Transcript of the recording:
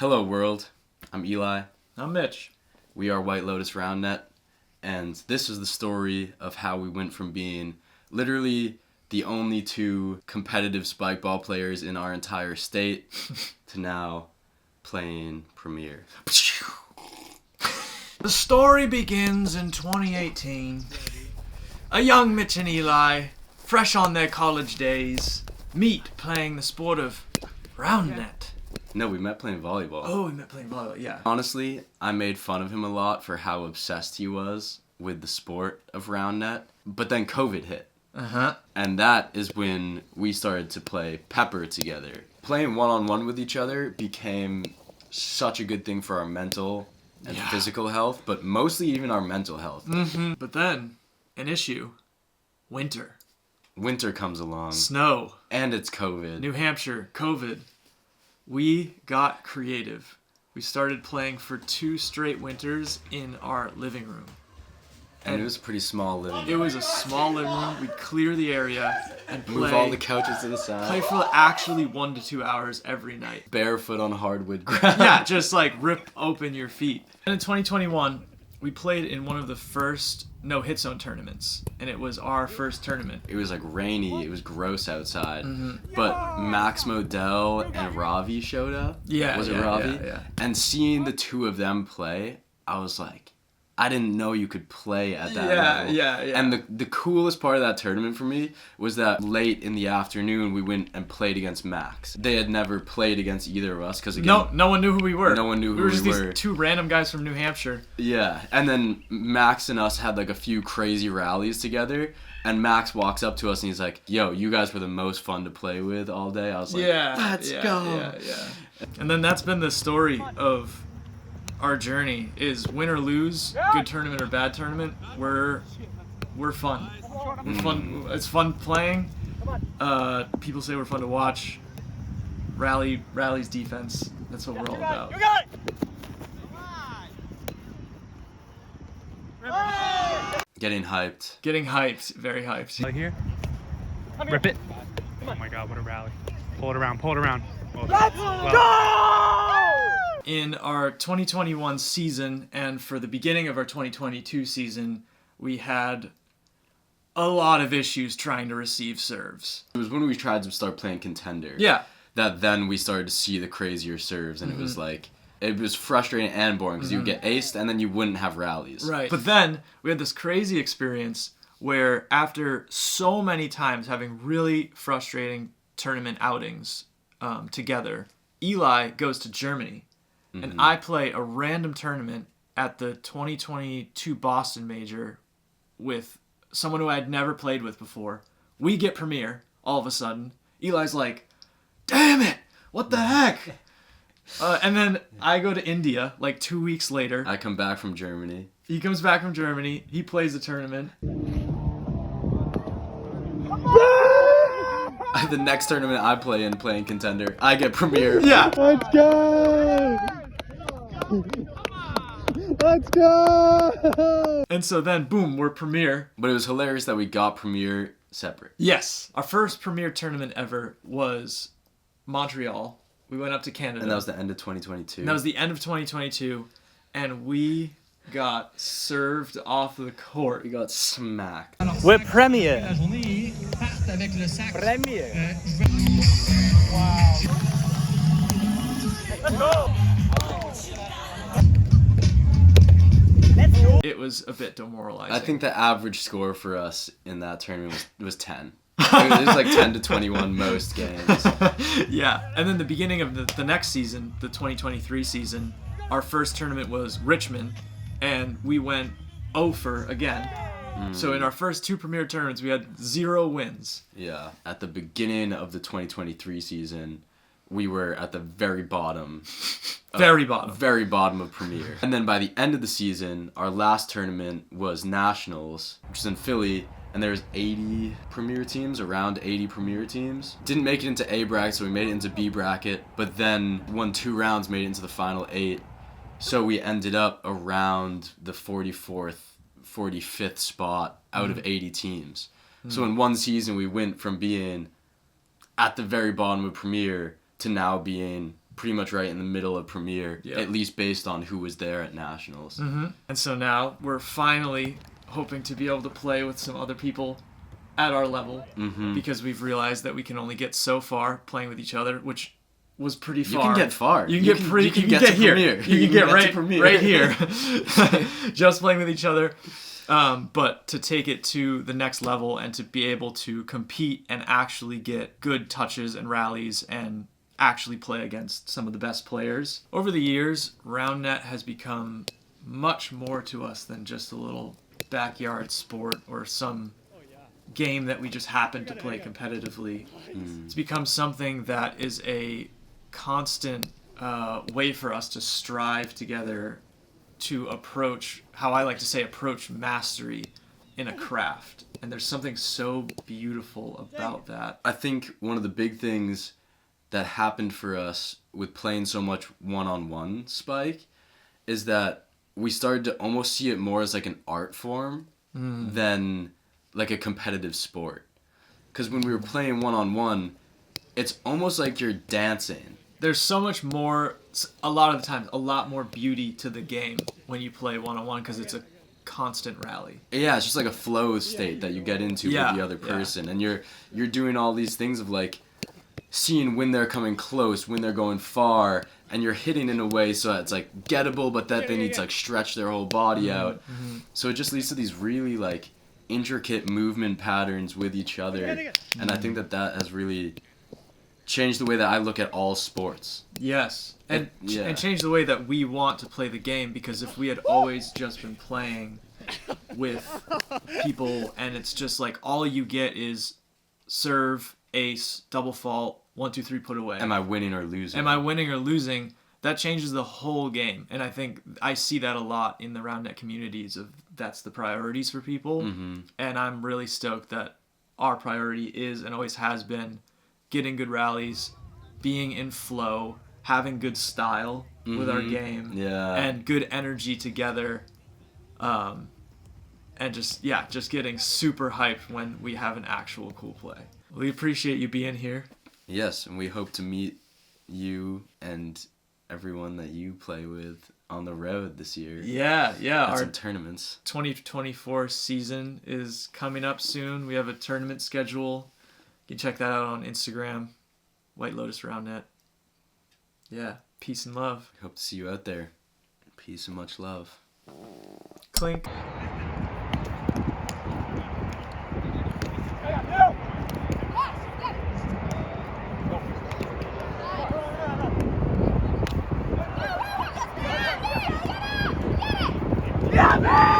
Hello world, I'm Eli. I'm Mitch. We are White Lotus Roundnet, and this is the story of how we went from being literally the only two competitive spikeball players in our entire state to now playing Premier. The story begins in 2018. A young Mitch and Eli, fresh on their college days, meet playing the sport of Roundnet. No, we met playing volleyball. Oh, we met playing volleyball, yeah. Honestly, I made fun of him a lot for how obsessed he was with the sport of Roundnet, but then COVID hit. Uh-huh. And that is when we started to play Pepper together. Playing one-on-one with each other became such a good thing for our mental and physical health, but mostly even our mental health. Mm-hmm. But then, an issue. Winter. Winter comes along. Snow. And it's COVID. New Hampshire. COVID. We got creative. We started playing for 2 straight winters in our living room. And it was a pretty small living room. It was a small living room. We'd clear the area and play. Move all the couches to the side. Play for actually 1 to 2 hours every night. Barefoot on hardwood ground. Yeah, just like rip open your feet. And in 2021, we played in one of the first no-hit zone tournaments. And it was our first tournament. It was like rainy. It was gross outside. Mm-hmm. But Max Modell and Ravi showed up. Yeah. Was it Ravi? Yeah. And seeing the two of them play, I was like, I didn't know you could play at that level. Yeah. And the coolest part of that tournament for me was that late in the afternoon we went and played against Max. They had never played against either of us because no one knew who we were. No one knew who we were. Just we were. These 2 random guys from New Hampshire. Yeah, and then Max and us had like a few crazy rallies together. And Max walks up to us and he's like, "Yo, you guys were the most fun to play with all day." I was like, "Let's go." Yeah. And then that's been the story of our journey is win or lose, good tournament or bad tournament, we're fun. We're fun. It's fun playing. People say we're fun to watch. Rally's defense. That's what we're all about. You got it! Getting hyped. Getting hyped. Very hyped. Right here. Rip it. Oh my god, what a rally. Pull it around. Well, Let's go! In our 2021 season and for the beginning of our 2022 season, we had a lot of issues trying to receive serves. It was when we tried to start playing Contender. Yeah. That then we started to see the crazier serves, and it was like, it was frustrating and boring because you would get aced and then you wouldn't have rallies. Right. But then we had this crazy experience where after so many times having really frustrating tournament outings together, Eli goes to Germany. And I play a random tournament at the 2022 Boston Major with someone who I had never played with before. We get Premier all of a sudden. Eli's like, "Damn it! What the heck?" And then I go to India like 2 weeks later. I come back from Germany. He comes back from Germany. He plays the tournament. The next tournament I play in playing Contender, I get Premier. Yeah. Let's go! Let's go! And so then, boom, we're Premier. But it was hilarious that we got Premier separate. Yes. Our first Premier tournament ever was Montreal. We went up to Canada. And that was the end of 2022. And that was the end of 2022. And we got served off the court. We got smacked. We're Premier. Premier. It was a bit demoralizing. I think the average score for us in that tournament was 10. It was like 10 to 21 most games. Yeah. And then the beginning of the next season, the 2023 season, our first tournament was Richmond. And we went 0 for again. So in our first 2 Premier tournaments, we had 0 wins. Yeah. At the beginning of the 2023 season, we were at the very bottom. Very bottom. Very bottom of Premier. And then by the end of the season, our last tournament was Nationals, which is in Philly. And there's 80 Premier teams, around 80 Premier teams. Didn't make it into A bracket, so we made it into B bracket. But then won 2 rounds, made it into the final 8. So we ended up around the 44th, 45th spot out of 80 teams. So in one season, we went from being at the very bottom of Premier to now being pretty much right in the middle of Premier, Yeah. at least based on who was there at Nationals. And so now we're finally hoping to be able to play with some other people at our level because we've realized that we can only get so far playing with each other, which was pretty You far. can get far. You can get to here. Premier. You can get to right Premier. right here. Just playing with each other. But to take it to the next level and to be able to compete and actually get good touches and rallies and actually play against some of the best players. Over the years, Roundnet has become much more to us than just a little backyard sport or some game that we just happen to play competitively. It's become something that is a constant way for us to strive together to approach, how I like to say, approach mastery in a craft. And there's something so beautiful about that. I think one of the big things that happened for us with playing so much one-on-one Spike is that we started to almost see it more as like an art form than like a competitive sport. Because when we were playing one-on-one, it's almost like you're dancing. There's so much more, a lot of the times, a lot more beauty to the game when you play one-on-one because it's a constant rally. Yeah, it's just like a flow state that you get into with the other person. And you're doing all these things of like seeing when they're coming close, when they're going far, and you're hitting in a way so that it's like gettable, but that they need to like stretch their whole body out. So it just leads to these really like intricate movement patterns with each other. And I think that has really changed the way that I look at all sports. Yes. And change the way that we want to play the game, because if we had always just been playing with people and it's just like all you get is serve, ace, double fault, 1, 2, 3, put away. Am I winning or losing? Am I winning or losing? That changes the whole game. And I think I see that a lot in the Roundnet communities of that's the priorities for people. And I'm really stoked that our priority is and always has been getting good rallies, being in flow, having good style with our game, and good energy together, and just getting super hyped when we have an actual cool play. We appreciate you being here. Yes, and we hope to meet you and everyone that you play with on the road this year. Yeah. At some tournaments. 2024 season is coming up soon. We have a tournament schedule. You can check that out on Instagram, White Lotus Roundnet. Yeah, peace and love. Hope to see you out there. Peace and much love. Clink. Yeah, man!